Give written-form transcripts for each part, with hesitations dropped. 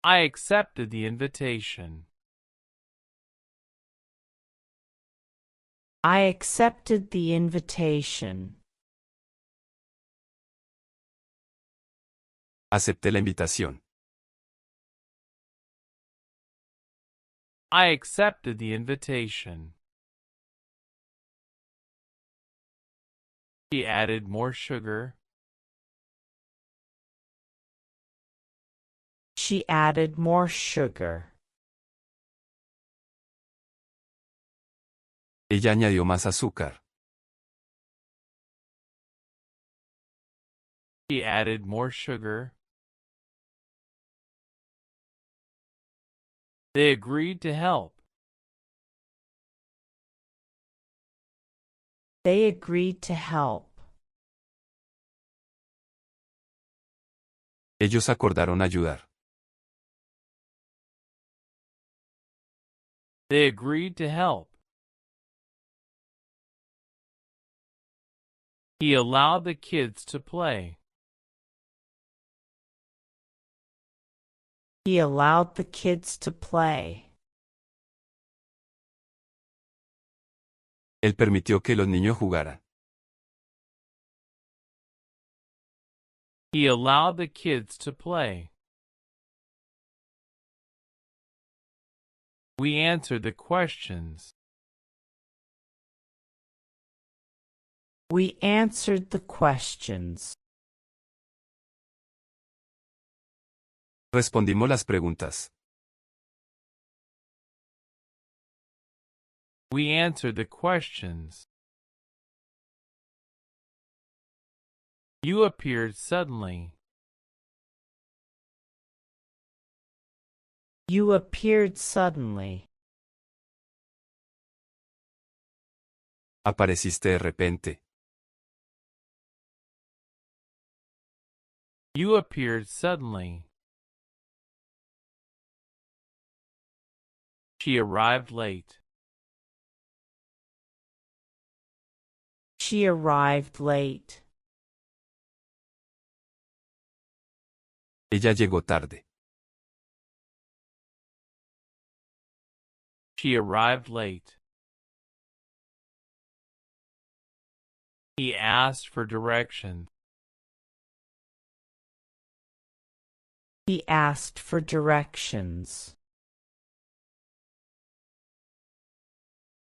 I accepted the invitation. I accepted the invitation. Acepté la invitación. I accepted the invitation. She added more sugar. She added more sugar. Ella añadió más azúcar. She added more sugar. They agreed to help. They agreed to help. Ellos acordaron ayudar. They agreed to help. He allowed the kids to play. He allowed the kids to play. Él permitió que los niños jugaran. He allowed the kids to play. We answered the questions. We answered the questions. Respondimos las preguntas. We answered the questions. You appeared suddenly. You appeared suddenly. Apareciste de repente. You appeared suddenly. She arrived late. She arrived late. Ella llegó tarde. She arrived late. He asked for directions. He asked for directions.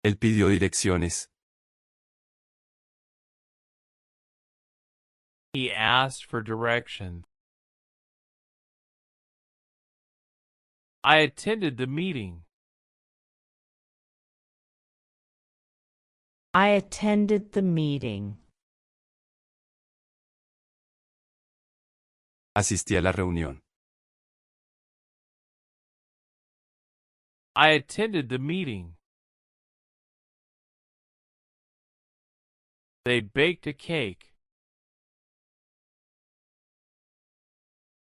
Él pidió direcciones. He asked for directions. I attended the meeting. I attended the meeting. Asistí a la reunión. I attended the meeting. They baked a cake.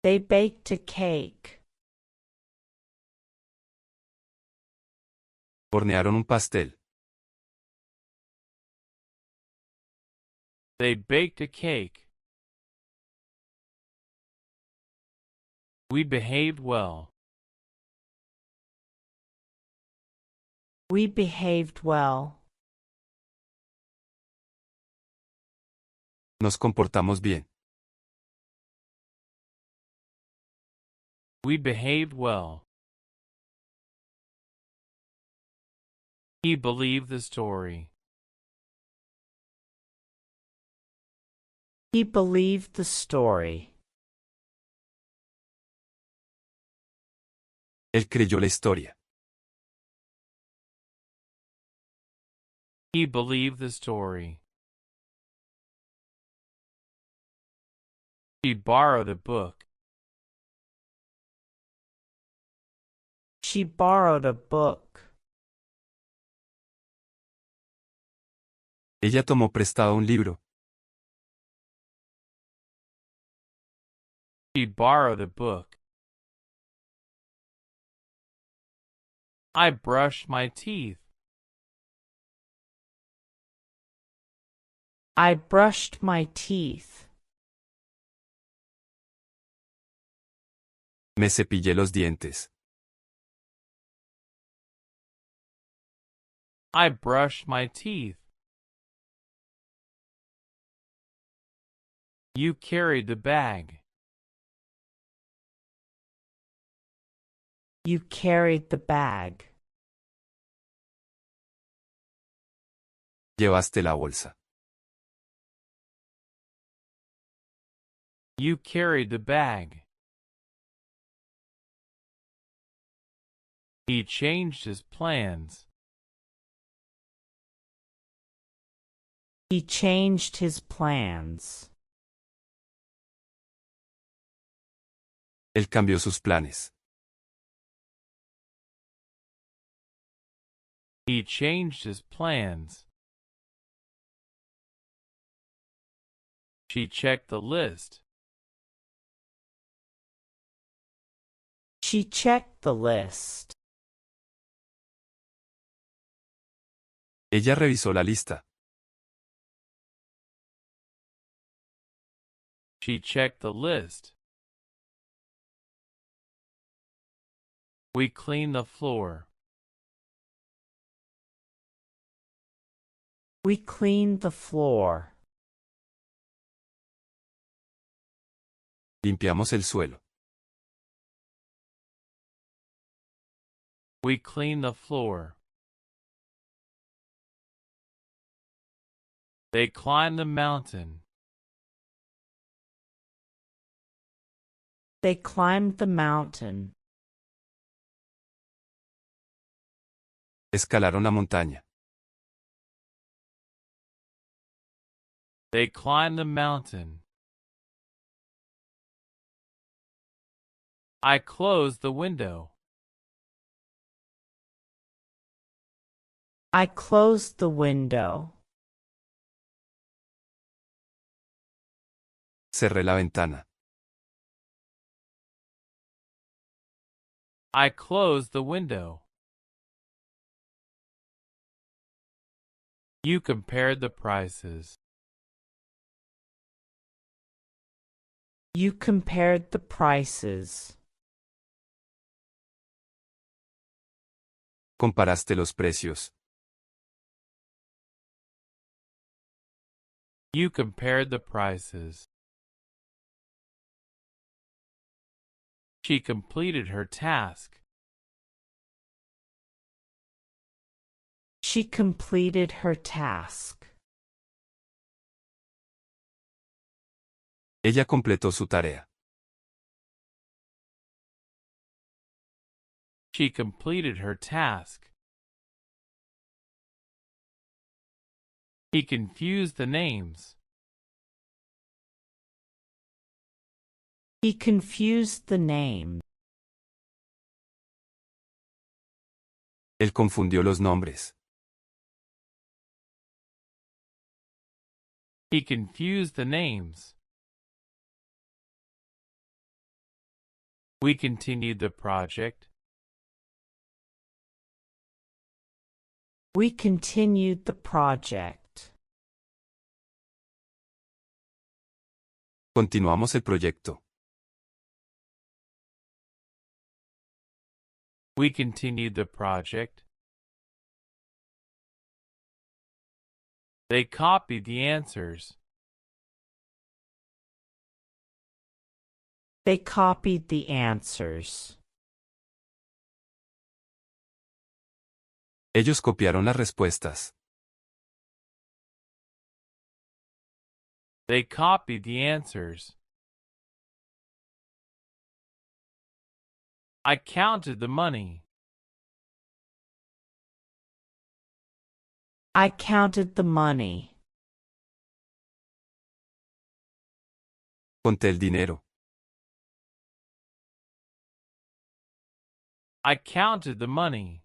They baked a cake. Hornearon un pastel. They baked a cake. We behaved well. We behaved well. Nos comportamos bien. We behaved well. He believed the story. He believed the story. Él creyó la historia. He believed the story. She borrowed a book. She borrowed a book. Ella tomó prestado un libro. She borrowed a book. I brushed my teeth. I brushed my teeth. Me cepillé los dientes. I brushed my teeth. You carried the bag. You carried the bag. Llevaste la bolsa. You carried the bag. He changed his plans. He changed his plans. Él cambió sus planes. He changed his plans. She checked the list. She checked the list. Ella revisó la lista. She checked the list. We cleaned the floor. We cleaned the floor. Limpiamos el suelo. We cleaned the floor. They climbed the mountain. They climbed the mountain. Escalaron la montaña. They climbed the mountain. I closed the window. I closed the window. Cerré la ventana. I closed the window. You compared the prices. You compared the prices. Comparaste los precios. You compared the prices. She completed her task. She completed her task. Ella completó su tarea. She completed her task. He confused the names. He confused the name. Él confundió los nombres. He confused the names. We continued the project. We continued the project. Continuamos el proyecto. We continued the project. They copied the answers. They copied the answers. Ellos copiaron las respuestas. They copied the answers. I counted the money. I counted the money. Conté el dinero. I counted the money.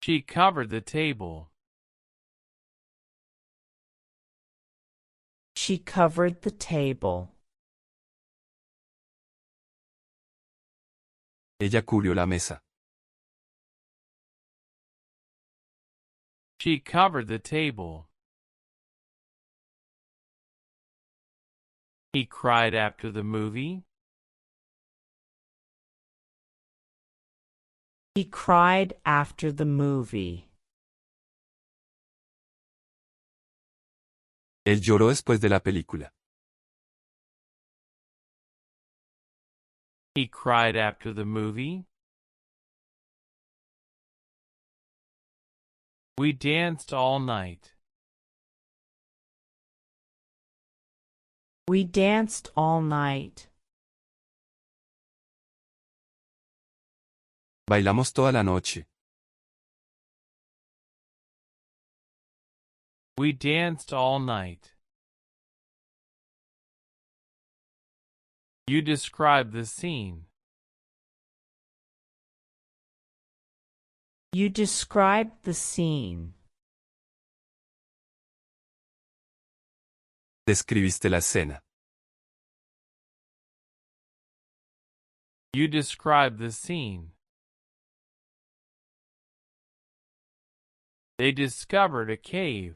She covered the table. She covered the table. Ella cubrió la mesa. She covered the table. He cried after the movie. He cried after the movie. Él lloró después de la película. He cried after the movie. We danced all night. We danced all night. Bailamos toda la noche. We danced all night. You describe the scene. You described the scene. Describiste la escena. You describe the scene. They discovered a cave.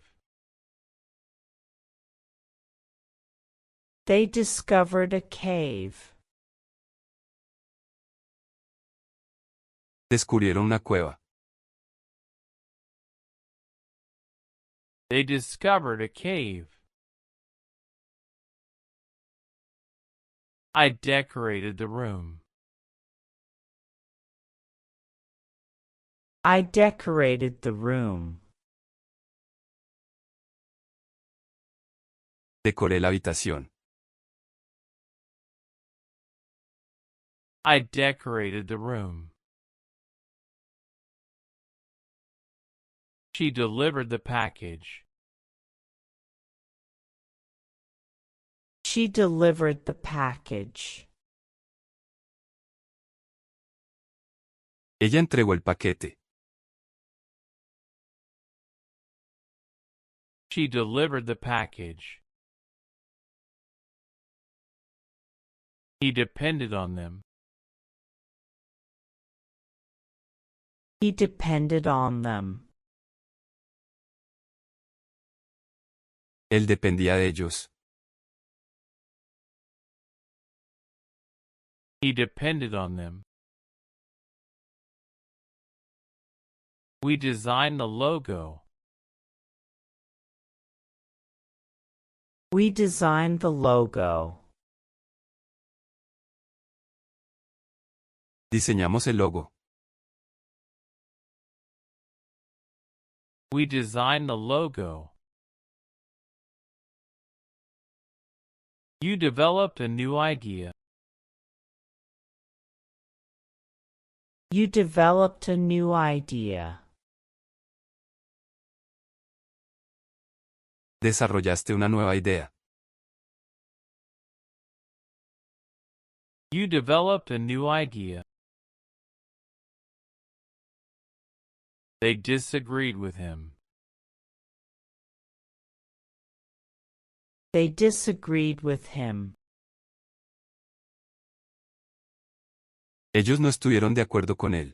They discovered a cave. Descubrieron una cueva. They discovered a cave. I decorated the room. I decorated the room. Decoré la habitación. I decorated the room. She delivered the package. She delivered the package. Ella entregó el paquete. She delivered the package. He depended on them. He depended on them. Él dependía de ellos. He depended on them. We designed the logo. We designed the logo. Diseñamos el logo. We designed the logo. You developed a new idea. You developed a new idea. Desarrollaste una nueva idea. You developed a new idea. They disagreed with him. They disagreed with him. Ellos no estuvieron de acuerdo con él.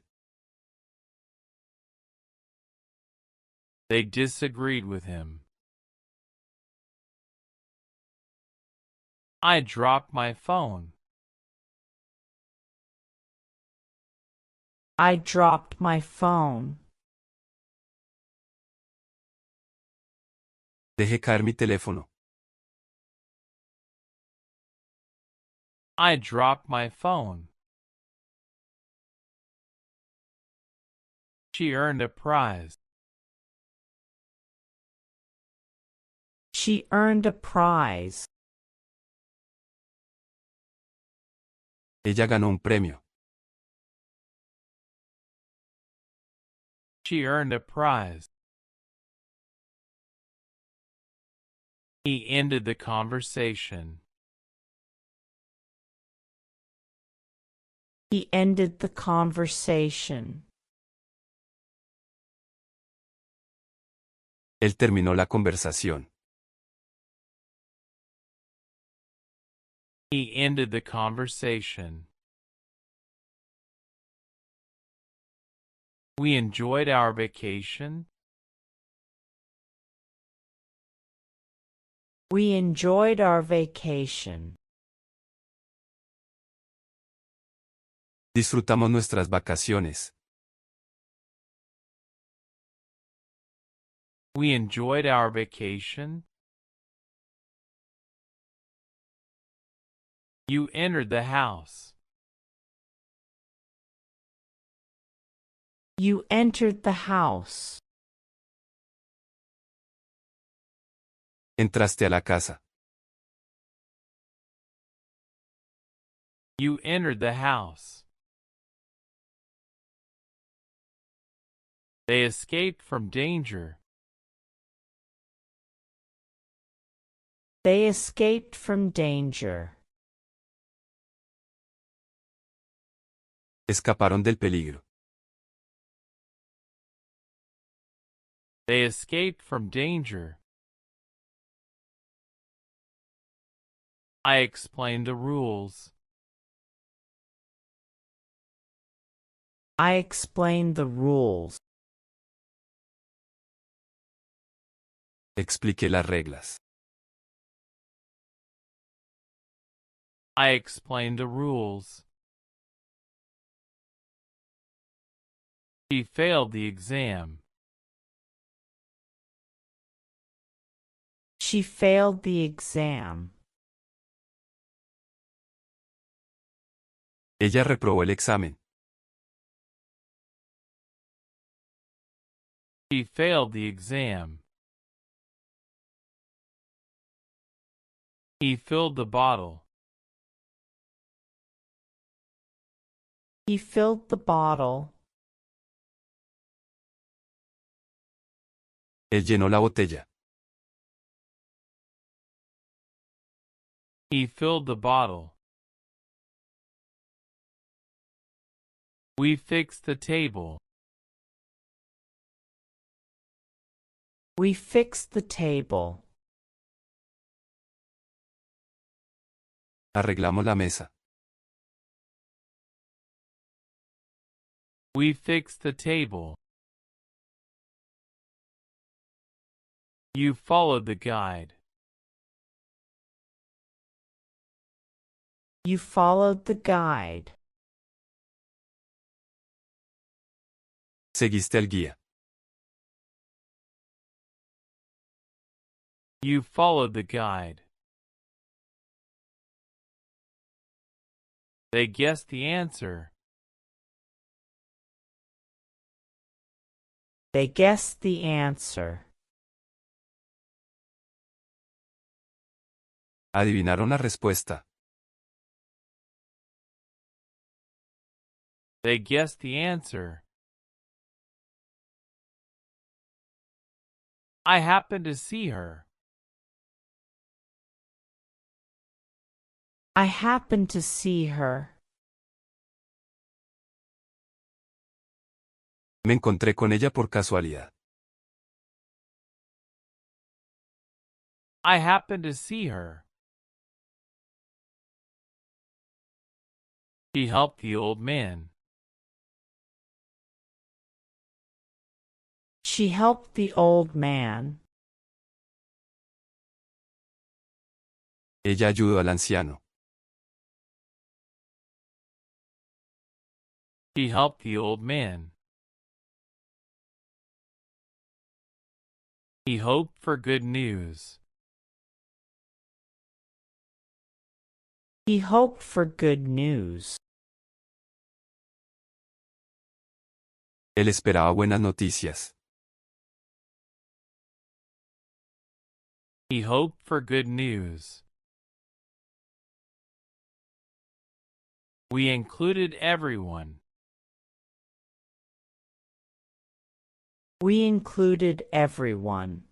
They disagreed with him. I dropped my phone. I dropped my phone. Dejé caer mi teléfono. I dropped my phone. She earned a prize. She earned a prize. Ella ganó un premio. She earned a prize. He ended the conversation. He ended the conversation. Él terminó la conversación. He ended the conversation. We enjoyed our vacation. We enjoyed our vacation. Disfrutamos nuestras vacaciones. We enjoyed our vacation. You entered the house. You entered the house. Entraste a la casa. You entered the house. They escaped from danger. They escaped from danger. Escaparon del peligro. They escaped from danger. I explained the rules. I explained the rules. Expliqué las reglas. I explained the rules. She failed the exam. She failed the exam. Ella reprobó el examen. She failed the exam. He filled the bottle. He filled the bottle. Él llenó la botella. He filled the bottle. We fixed the table. We fixed the table. Arreglamos la mesa. We fixed the table. You followed the guide. You followed the guide. Seguiste al guía. You followed the guide. They guessed the answer. They guessed the answer. Adivinaron la respuesta. They guessed the answer. I happened to see her. I happened to see her. Me encontré con ella por casualidad. I happened to see her. She helped the old man. She helped the old man. Ella ayudó al anciano. She helped the old man. He hoped for good news. He hoped for good news. Él esperaba buenas noticias. He hoped for good news. We included everyone. We included everyone.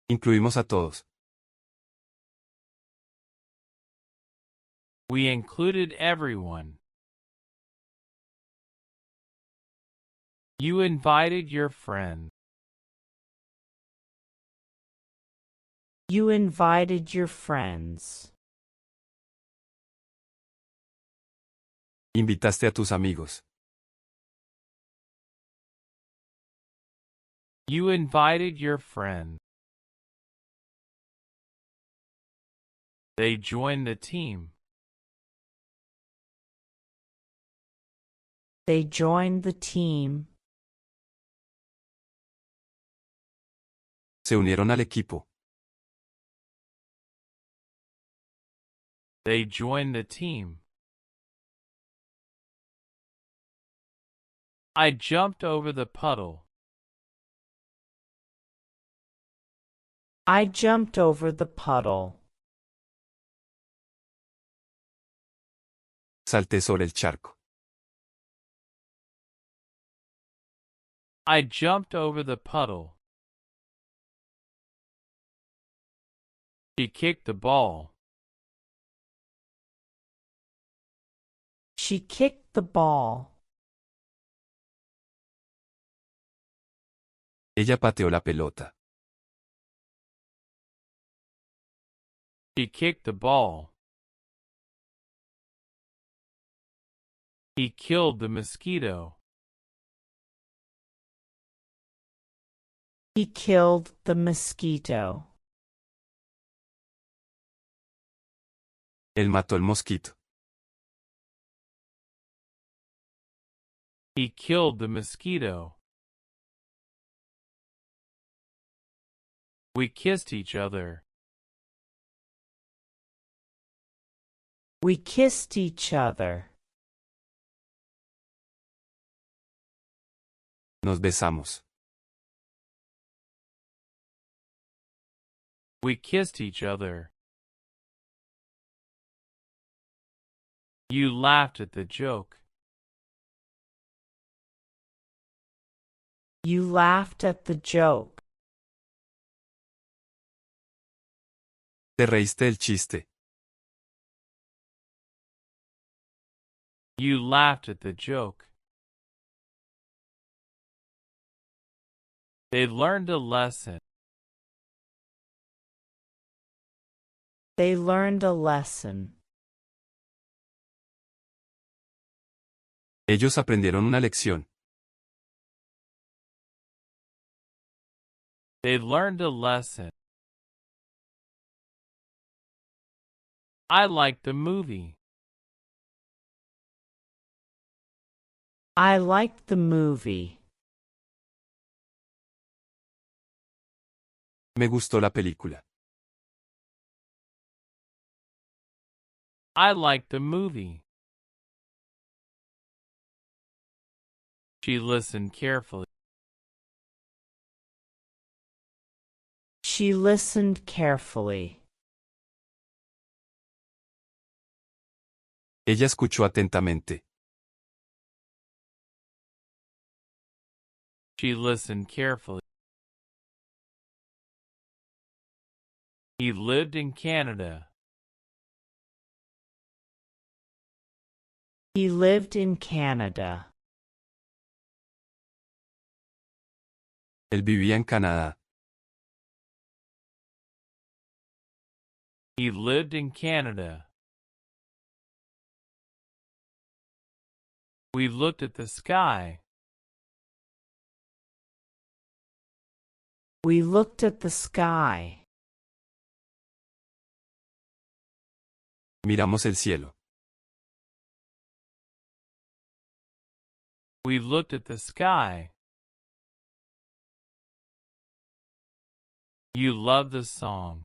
Incluimos a todos. We included everyone. You invited your friend. You invited your friends. Invitaste a tus amigos. You invited your friend. They joined the team. They joined the team. Se unieron al equipo. They joined the team. I jumped over the puddle. I jumped over the puddle. Salté sobre el charco. I jumped over the puddle. She kicked the ball. She kicked the ball. Ella pateó la pelota. She kicked the ball. He killed the mosquito. He killed the mosquito. Él mató el mosquito. He killed the mosquito. We kissed each other. We kissed each other. Nos besamos. We kissed each other. You laughed at the joke. You laughed at the joke. Te reíste del chiste. You laughed at the joke. They learned a lesson. They learned a lesson. Ellos aprendieron una lección. They learned a lesson. I liked the movie. I liked the movie. Me gustó la película. I liked the movie. She listened carefully. She listened carefully. Ella escuchó atentamente. She listened carefully. He lived in Canada. He lived in Canada. Él vivía en Canadá. He lived in Canada. We looked at the sky. We looked at the sky. Miramos el cielo. We looked at the sky. You love the song.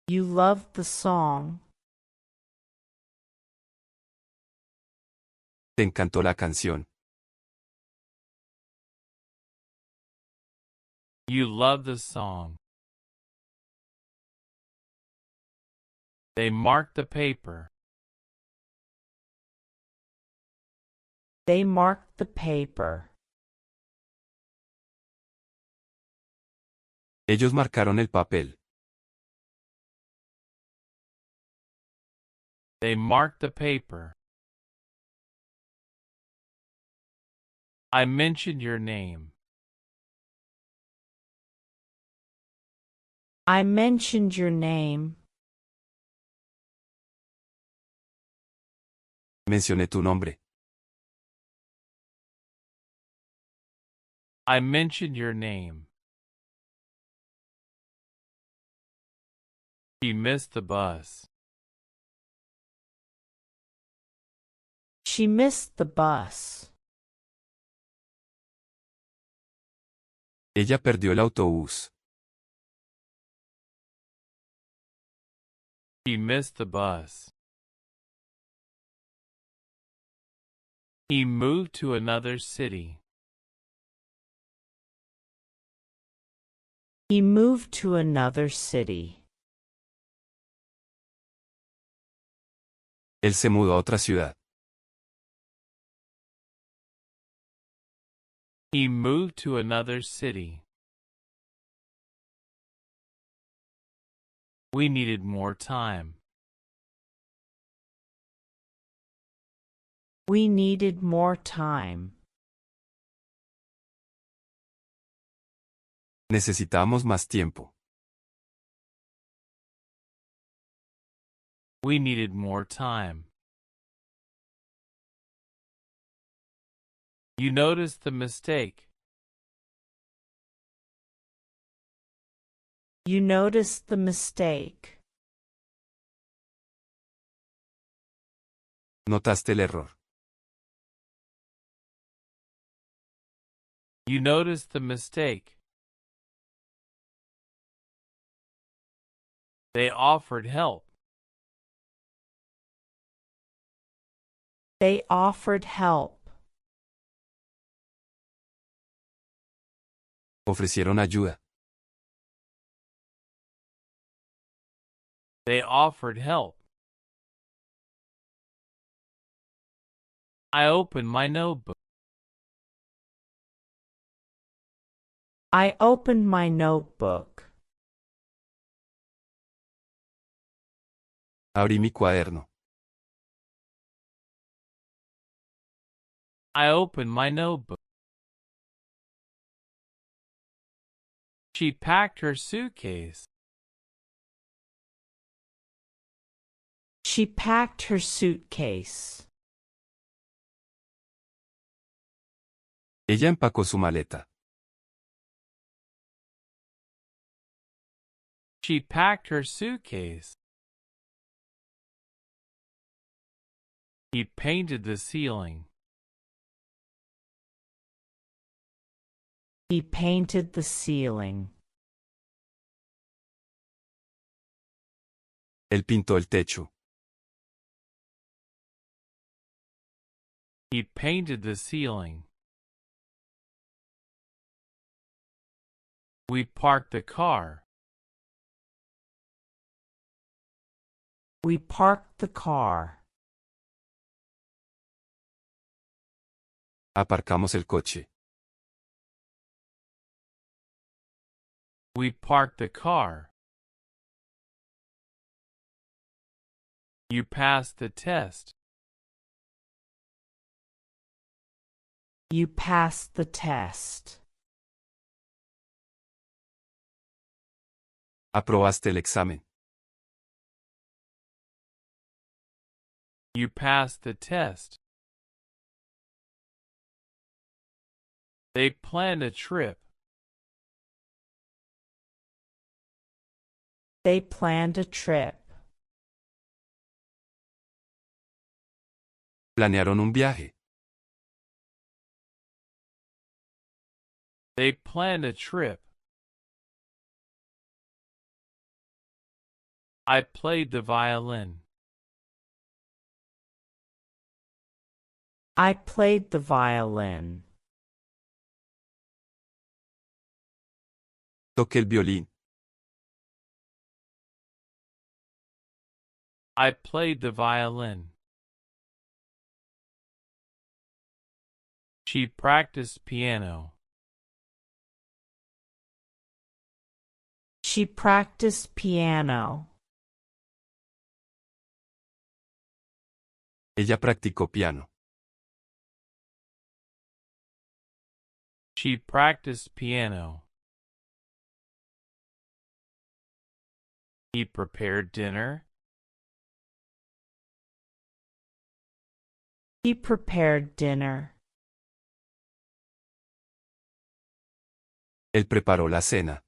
You loved the song. Te encantó la canción. You love the song. They marked the paper. They marked the paper. Ellos marcaron el papel. They marked the paper. I mentioned your name. I mentioned your name. Mencioné tu nombre. I mentioned your name. She missed the bus. She missed the bus. Ella perdió el autobús. She missed the bus. He moved to another city. He moved to another city. Él se mudó a otra ciudad. He moved to another city. We needed more time. We needed more time. Necesitamos más tiempo. We needed more time. You noticed the mistake. You noticed the mistake. Notaste el error. You noticed the mistake. They offered help. They offered help. Ofrecieron ayuda. They offered help. I opened my notebook. I opened my notebook. Abrí mi cuaderno. I opened my notebook. She packed her suitcase. She packed her suitcase. Ella empacó su maleta. She packed her suitcase. He painted the ceiling. He painted the ceiling. Él pintó el techo. He painted the ceiling. We parked the car. We parked the car. Aparcamos el coche. We parked the car. You passed the test. You passed the test. Aprobaste el examen. You passed the test. They planned a trip. They planned a trip. Planearon un viaje. They planned a trip. I played the violin. I played the violin. Toqué el violín. I played the violin. She practiced piano. She practiced piano. Ella practicó piano. She practiced piano. He prepared dinner. He prepared dinner. Él preparó la cena.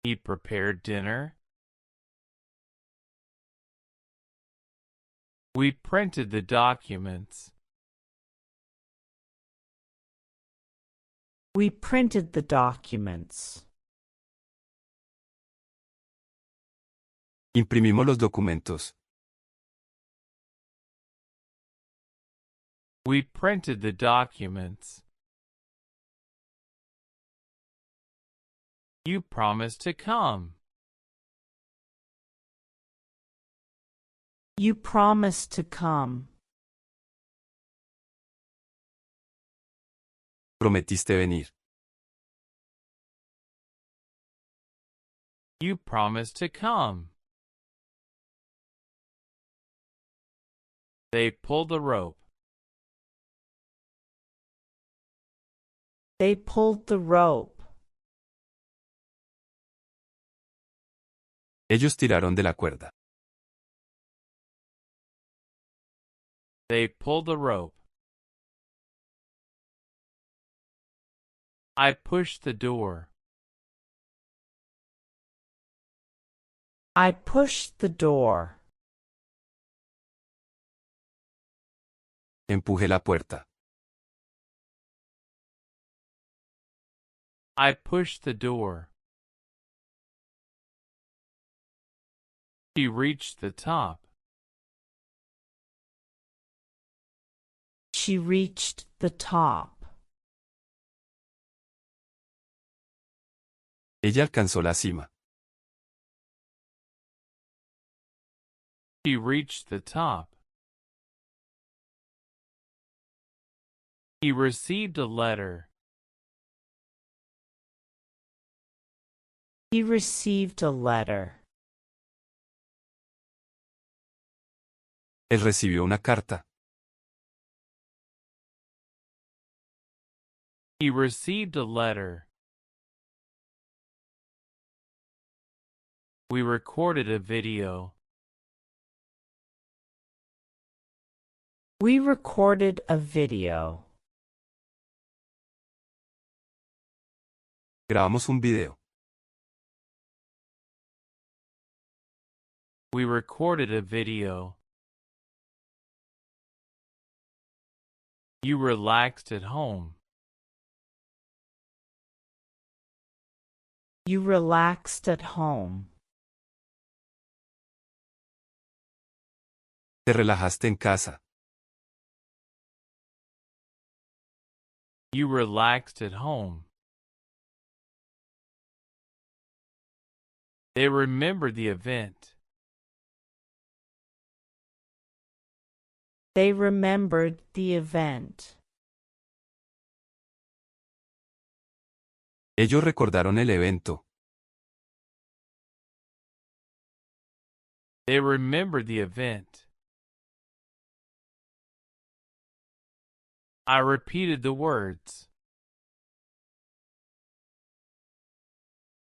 He prepared dinner. We printed the documents. We printed the documents. Imprimimos los documentos. We printed the documents. You promised to come. You promised to come. Prometiste venir. You promised to come. They pulled the rope. They pulled the rope. Ellos tiraron de la cuerda. They pulled the rope. I pushed the door. I pushed the door. Empujé la puerta. I pushed the door. She reached the top. She reached the top. Ella alcanzó la cima. She reached the top. He received a letter. He received a letter. Él recibió una carta. He received a letter. We recorded a video. We recorded a video. Grabamos un video. We recorded a video. You relaxed at home. You relaxed at home. Te relajaste en casa. You relaxed at home. They remembered the event. They remembered the event. Ellos recordaron el evento. They remembered the event. I repeated the words.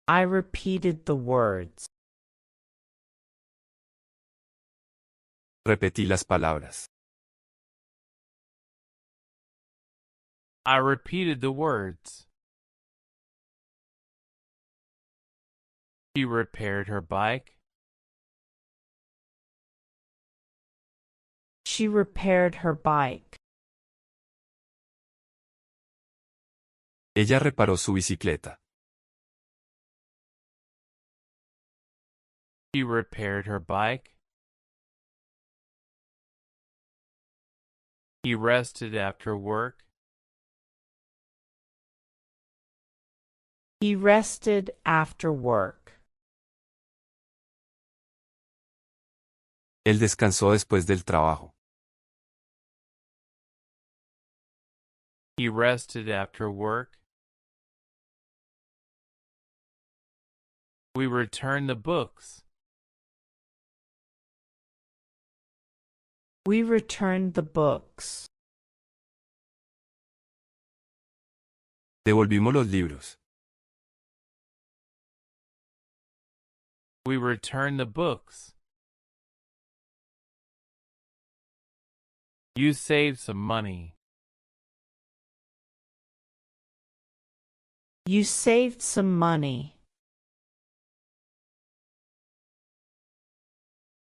I repeated the words. Repetí las palabras. I repeated the words. She repaired her bike. She repaired her bike. Ella reparó su bicicleta. She repaired her bike. He rested after work. He rested after work. Él descansó después del trabajo. He rested after work. We returned the books. We returned the books. Devolvimos los libros. We returned the books. You saved some money. You saved some money.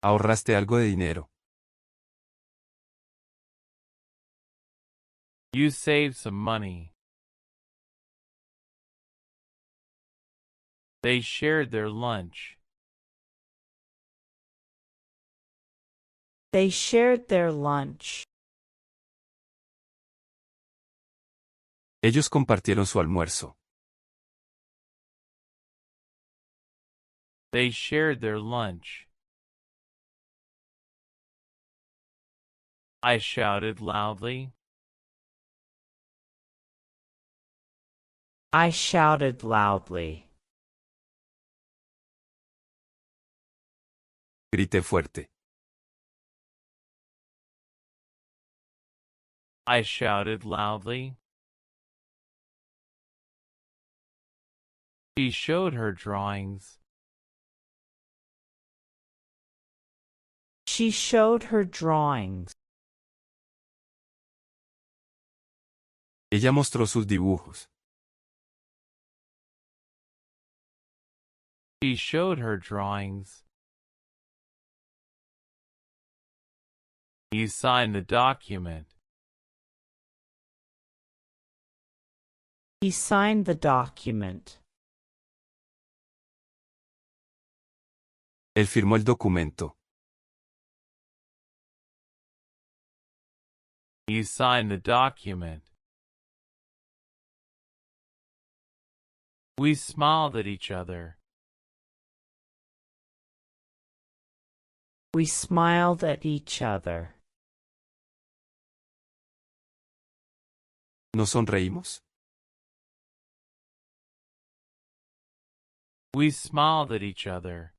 Ahorraste algo de dinero. You saved some money. They shared their lunch. They shared their lunch. Ellos compartieron su almuerzo. They shared their lunch. I shouted loudly. I shouted loudly. Grité fuerte. I shouted loudly. She showed her drawings. She showed her drawings. Ella mostró sus dibujos. She showed her drawings. He signed the document. He signed the document. Él firmó el documento. He signed the document. We smiled at each other. We smiled at each other. ¿Nos sonreímos? We smiled at each other.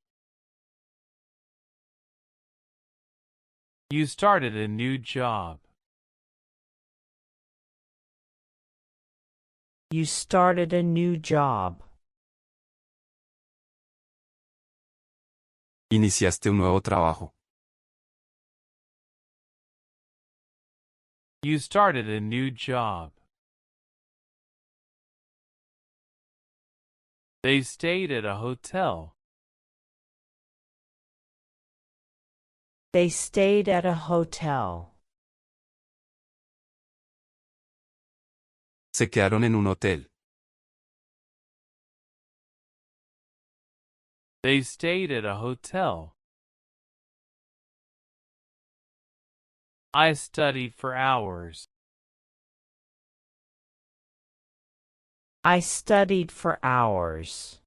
You started a new job. You started a new job. Iniciaste un nuevo trabajo. You started a new job. They stayed at a hotel. They stayed at a hotel. Se quedaron en un hotel. They stayed at a hotel. I studied for hours. I studied for hours.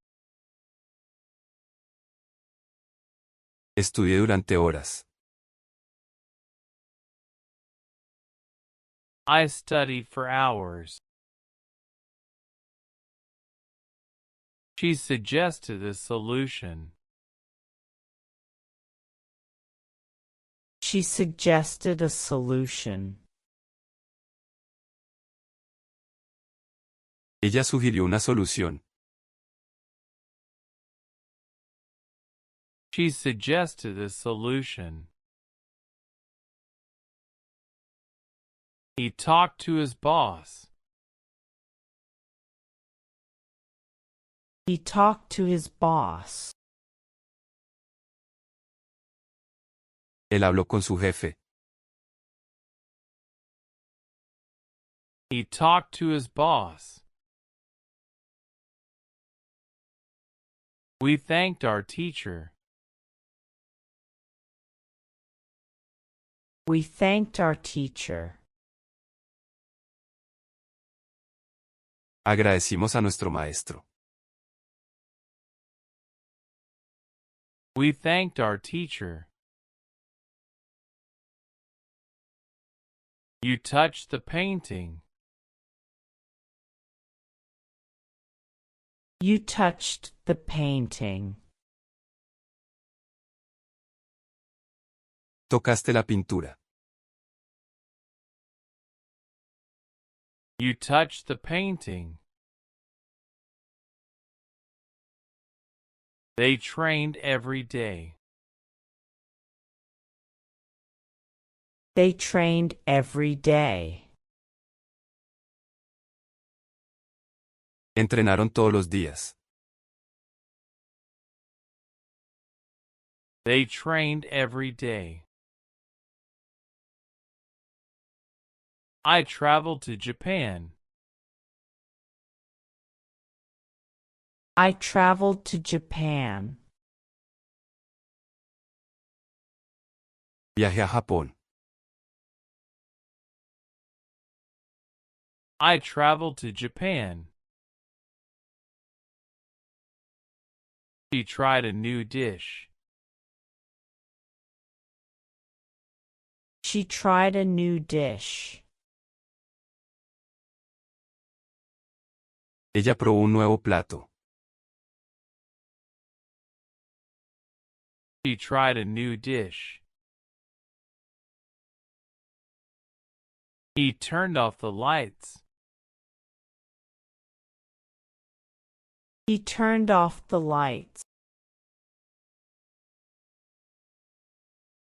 Estudié durante horas. I studied for hours. She suggested a solution. She suggested a solution. Ella sugirió una solución. She suggested a solution. He talked to his boss. He talked to his boss. Él habló con su jefe. He talked to his boss. We thanked our teacher. We thanked our teacher. Agradecimos a nuestro maestro. We thanked our teacher. You touched the painting. You touched the painting. Tocaste la pintura. You touched the painting. They trained every day. They trained every day. Entrenaron todos los días. They trained every day. I traveled to Japan. I traveled to Japan. Viajé a Japón. I traveled to Japan. She tried a new dish. She tried a new dish. Ella probó un nuevo plato. She tried a new dish. He turned off the lights. He turned off the lights.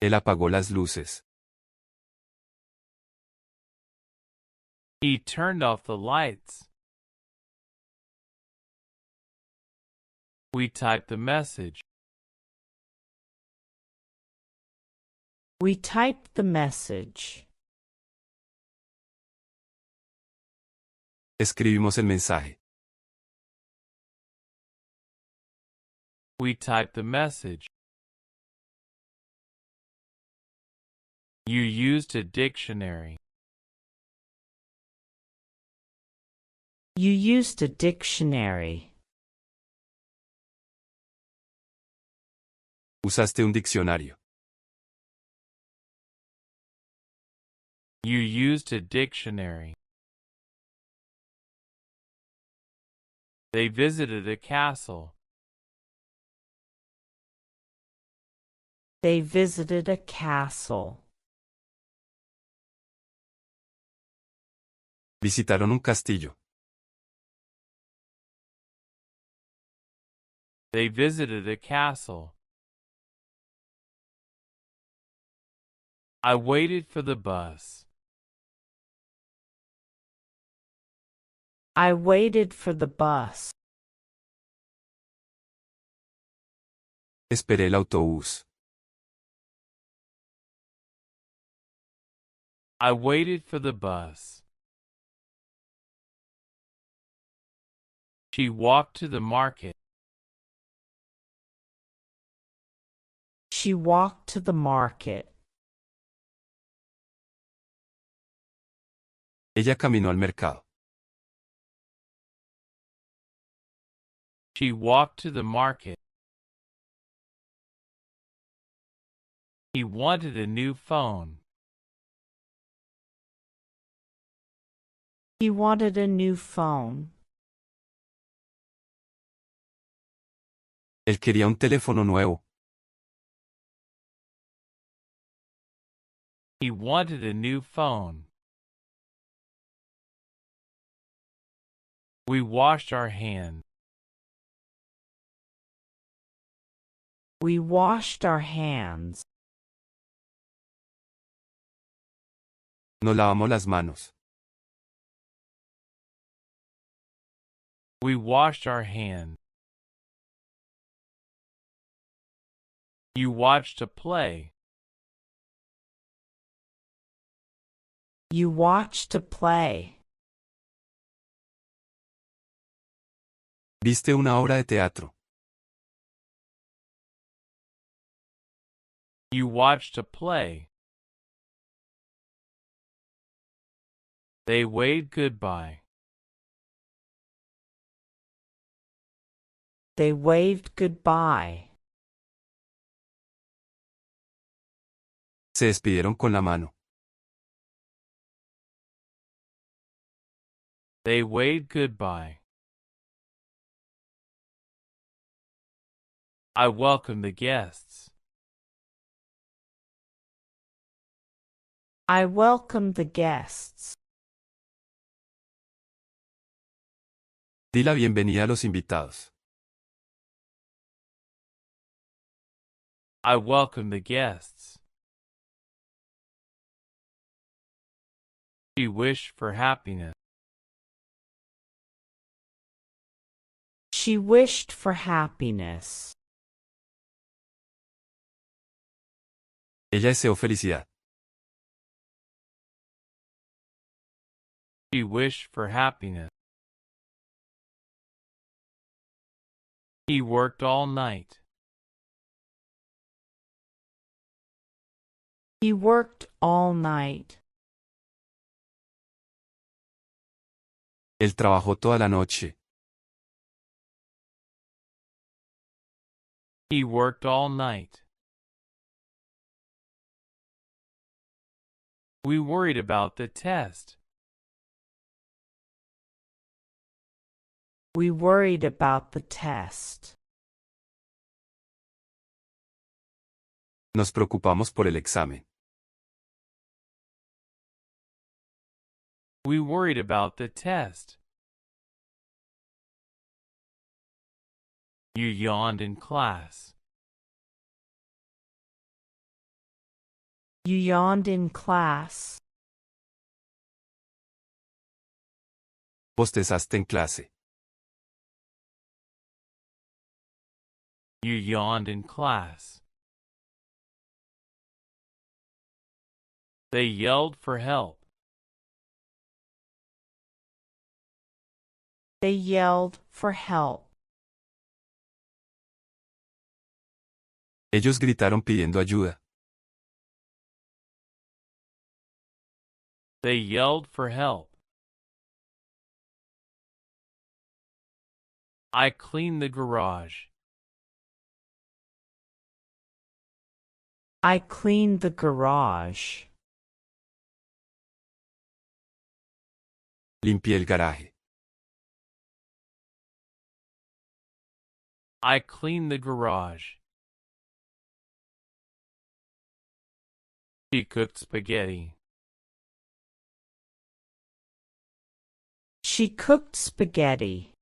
Él apagó las luces. He turned off the lights. We typed the message. We typed the message. Escribimos el mensaje. We typed the message. You used a dictionary. You used a dictionary. Usaste un diccionario. You used a dictionary. They visited a castle. They visited a castle. Visitaron un castillo. They visited a castle. I waited for the bus. I waited for the bus. Esperé el autobús. I waited for the bus. She walked to the market. She walked to the market. Ella caminó al mercado. She walked to the market. He wanted a new phone. He wanted a new phone. Él quería un teléfono nuevo. He wanted a new phone. We washed our hands. We washed our hands. Nos lavamos las manos. We washed our hands. You watched a play. You watched a play. Viste una obra de teatro. You watched a play. They waved goodbye. They waved goodbye. Se despidieron con la mano. They waved goodbye. I welcomed the guests. I welcomed the guests. Di la bienvenida a los invitados. I welcomed the guests. She wished for happiness. She wished for happiness. Ella deseó felicidad. She wished for happiness. He worked all night. He worked all night. Él trabajó toda la noche. He worked all night. We worried about the test. We worried about the test. Nos preocupamos por el examen. We worried about the test. You yawned in class. You yawned in class. Bostezaste en clase. You yawned in class. They yelled for help. They yelled for help. Ellos gritaron pidiendo ayuda. They yelled for help. I cleaned the garage. I cleaned the garage. Limpié el garaje. I cleaned the garage. She cooked spaghetti. She cooked spaghetti.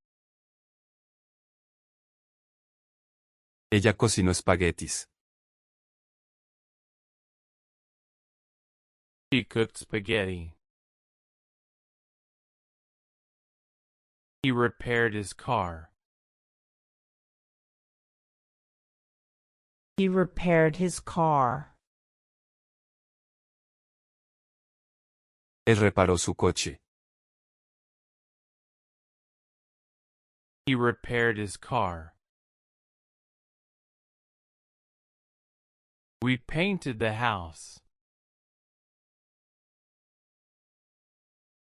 Ella cocinó espaguetis. She cooked spaghetti. He repaired his car. He repaired his car. Él reparó su coche. He repaired his car. We painted the house.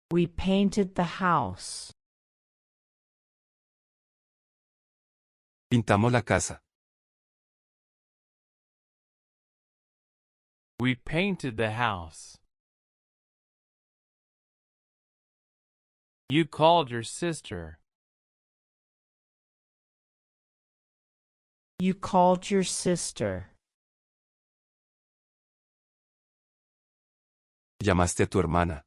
We painted the house. Pintamos la casa. We painted the house. You called your sister. You called your sister. Llamaste a tu hermana.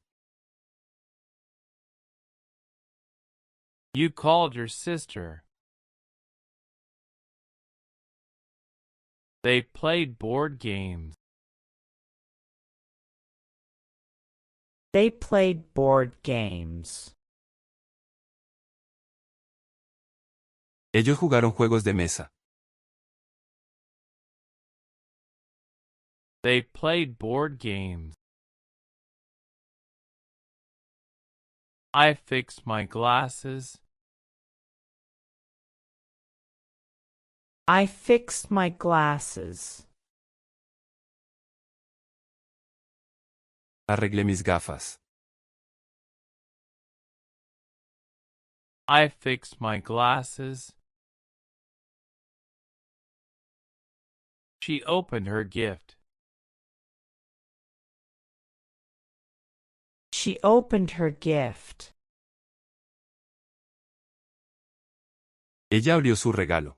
You called your sister. They played board games. They played board games. Ellos jugaron juegos de mesa. They played board games. I fixed my glasses. I fixed my glasses. Arreglé mis gafas. I fixed my glasses. She opened her gift. She opened her gift. Ella abrió su regalo.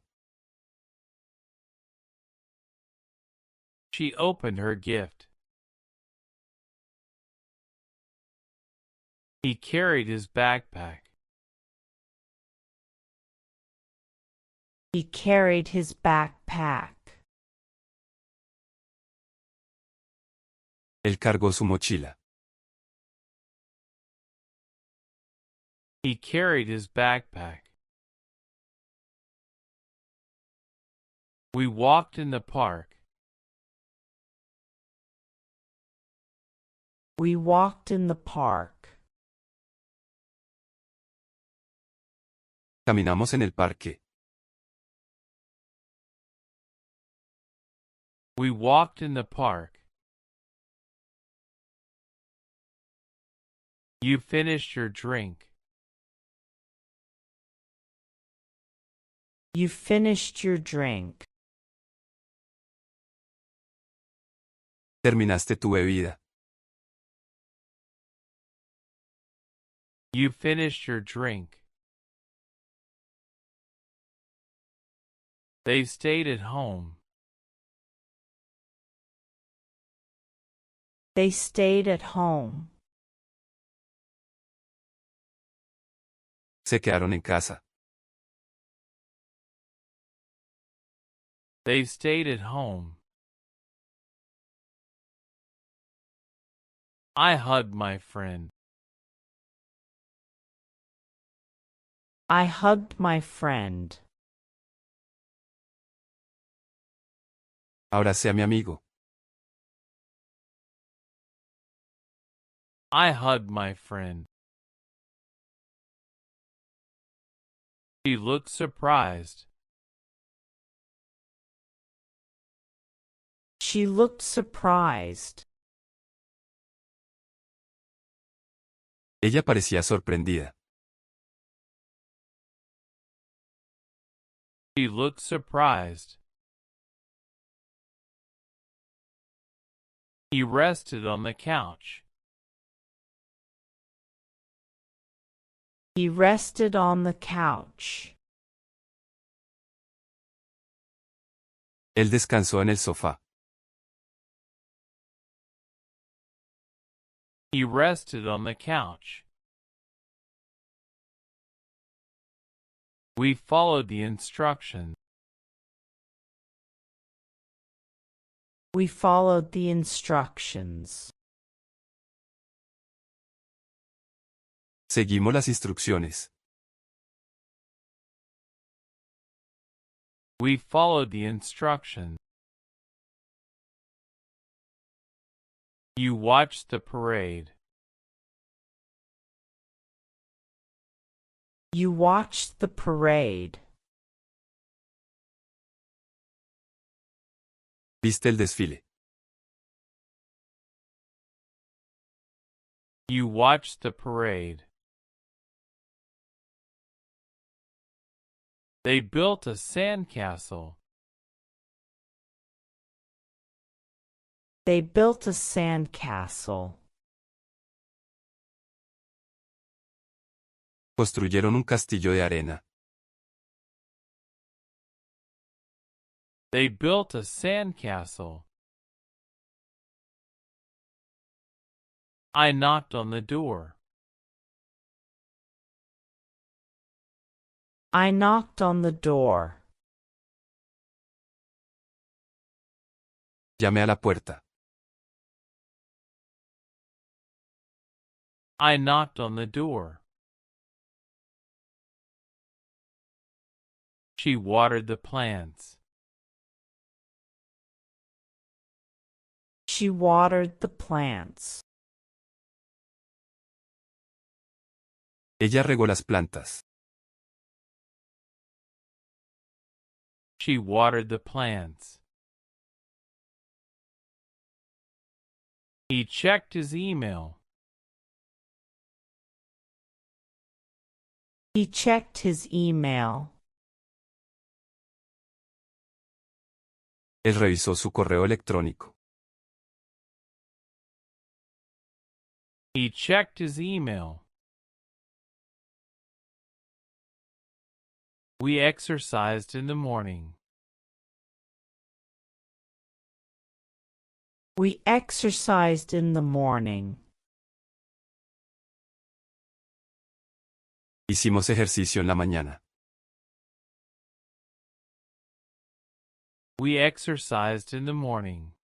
She opened her gift. He carried his backpack. He carried his backpack. Él cargó su mochila. He carried his backpack. We walked in the park. We walked in the park. Caminamos en el parque. We walked in the park. You finished your drink. You finished your drink. Terminaste tu bebida. You finished your drink. They stayed at home. They stayed at home. Se quedaron en casa. They stayed at home. I hugged my friend. I hugged my friend. Abracé a mi amigo. I hugged my friend. She looked surprised. She looked surprised. Ella parecía sorprendida. She looked surprised. He rested on the couch. He rested on the couch. Él descansó en el sofá. He rested on the couch. We followed the instructions. We followed the instructions. Seguimos las instrucciones. We followed the instructions. You watched the parade. You watched the parade. Viste el desfile. You watched the parade. They built a sandcastle. They built a sandcastle. Construyeron un castillo de arena. They built a sandcastle. I knocked on the door. I knocked on the door. Llamé a la puerta. I knocked on the door. She watered the plants. She watered the plants. Ella regó las plantas. She watered the plants. He checked his email. He checked his email. Él revisó su correo electrónico. He checked his email. We exercised in the morning. We exercised in the morning. Hicimos ejercicio en la mañana. We exercised in the morning.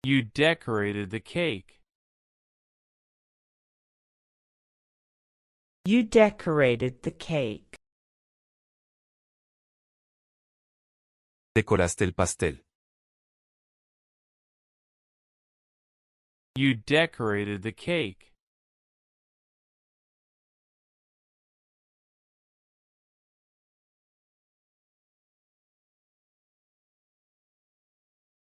You decorated the cake. You decorated the cake. Decoraste el pastel. You decorated the cake.